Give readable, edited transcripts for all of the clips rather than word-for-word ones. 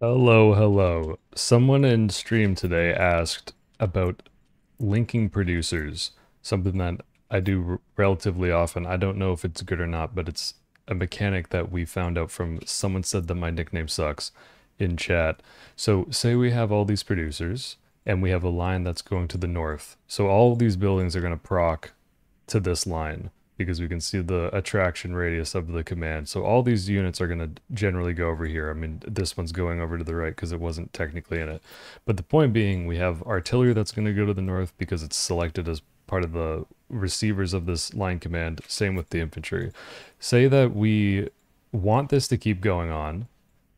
Hello, hello. Someone in stream today asked about linking producers, something that I do relatively often. I don't know if it's good or not, but it's a mechanic that we found out from someone said that my nickname sucks in chat. So, say we have all these producers and we have a line that's going to the north. So, all these buildings are going to proc to this line because we can see the attraction radius of the command. So all these units are going to generally go over here. I mean, this one's going over to the right because it wasn't technically in it. But the point being, we have artillery that's going to go to the north because it's selected as part of the receivers of this line command. Same with the infantry. Say that we want this to keep going on,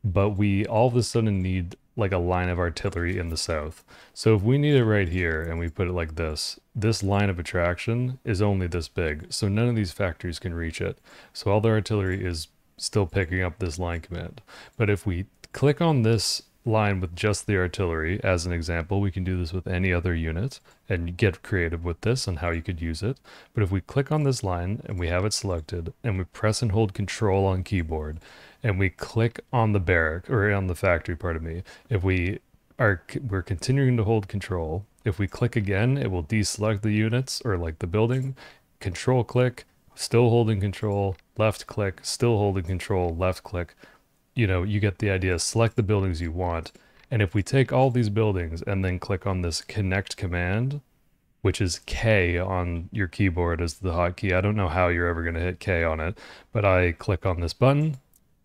but we all of a sudden need like a line of artillery in the south. So if we need it right here and we put it like this line of attraction is only this big. So none of these factories can reach it. So all the artillery is still picking up this line command. But if we click on this line with just the artillery, as an example, we can do this with any other unit and get creative with this and how you could use it. But if we click on this line and we have it selected and we press and hold control on keyboard and we click on the barrack or on the factory, pardon me, if we're continuing to hold control, if we click again, it will deselect the units or like the building, control click, still holding control, left click, still holding control, left click. You know, you get the idea. Select the buildings you want. And if we take all these buildings and then click on this connect command, which is K on your keyboard as the hotkey. I don't know how you're ever going to hit K on it, but I click on this button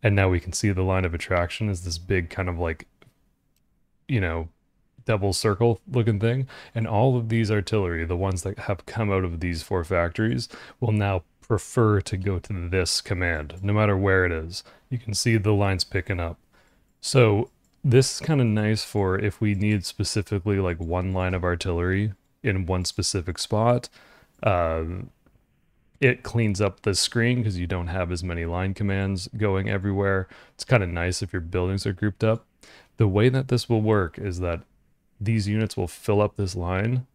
and now we can see the line of attraction is this big kind of like, you know, double circle looking thing. And all of these artillery, the ones that have come out of these four factories, will now prefer to go to this command, no matter where it is. You can see the lines picking up. So this is kind of nice for if we need specifically like one line of artillery in one specific spot. It cleans up the screen because you don't have as many line commands going everywhere. It's kind of nice if your buildings are grouped up. The way that this will work is that these units will fill up this line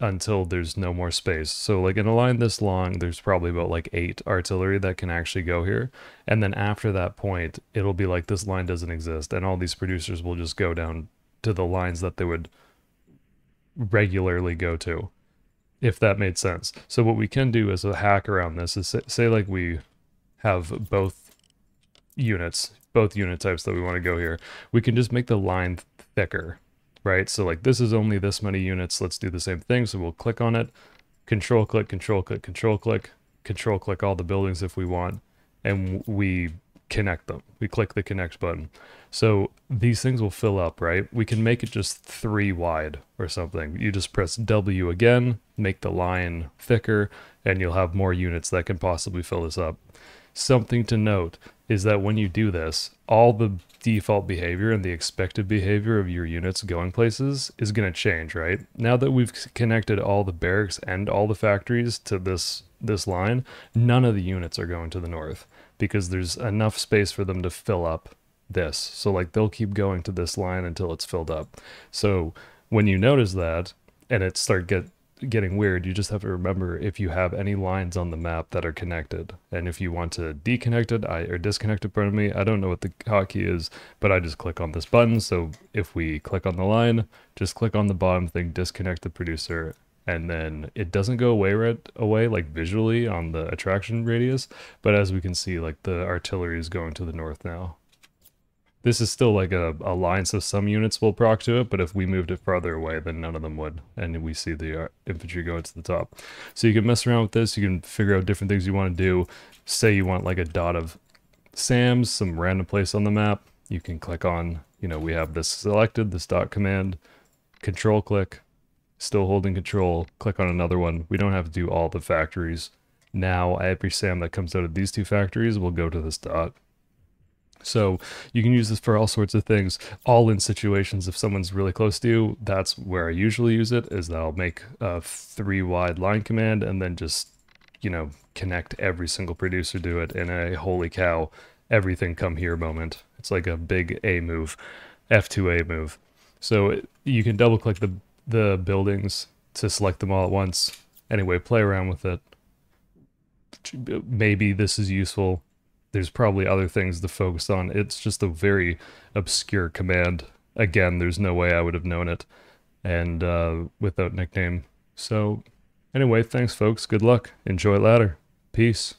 until there's no more space. So like in a line this long, there's probably about like 8 artillery that can actually go here. And then after that point, it'll be like this line doesn't exist and all these producers will just go down to the lines that they would regularly go to, if that made sense. So what we can do as a hack around this is say like we have both unit types that we want to go here. We can just make the line thicker, right? So like this is only this many units. Let's do the same thing. So we'll click on it, control click, control click, control click, control click all the buildings if we want, and we connect them. We click the connect button. So these things will fill up, right? We can make it just 3 wide or something. You just press W again, make the line thicker, and you'll have more units that can possibly fill this up. Something to note is that when you do this, all the default behavior and the expected behavior of your units going places is going to change, right? Now that we've connected all the barracks and all the factories to this line, none of the units are going to the north because there's enough space for them to fill up this. So like they'll keep going to this line until it's filled up. So when you notice that and it getting weird, you just have to remember if you have any lines on the map that are connected, and if you want to deconnect it or disconnect it, pardon me, I don't know what the hotkey is, but I just click on this button. So if we click on the line, just click on the bottom thing, disconnect the producer, and then it doesn't go away like visually on the attraction radius, but as we can see, like the artillery is going to the north now. This is still like a line, so some units will proc to it, but if we moved it farther away, then none of them would. And we see the infantry going to the top. So you can mess around with this. You can figure out different things you want to do. Say you want like a dot of SAMs, some random place on the map. You can click on, you know, we have this selected, this dot command, control click, still holding control, click on another one. We don't have to do all the factories. Now every SAM that comes out of these 2 factories will go to this dot. So you can use this for all sorts of things, all in situations if someone's really close to you. That's where I usually use it, is that I'll make a 3 wide line command and then just, you know, connect every single producer to it in a holy cow, everything come here moment. It's like a big A move, F2A move. So you can double click the buildings to select them all at once. Anyway, play around with it. Maybe this is useful. there's probably other things to focus on. It's just a very obscure command. Again, there's no way I would have known it, and without nickname. So anyway, thanks folks. Good luck. Enjoy ladder. Peace.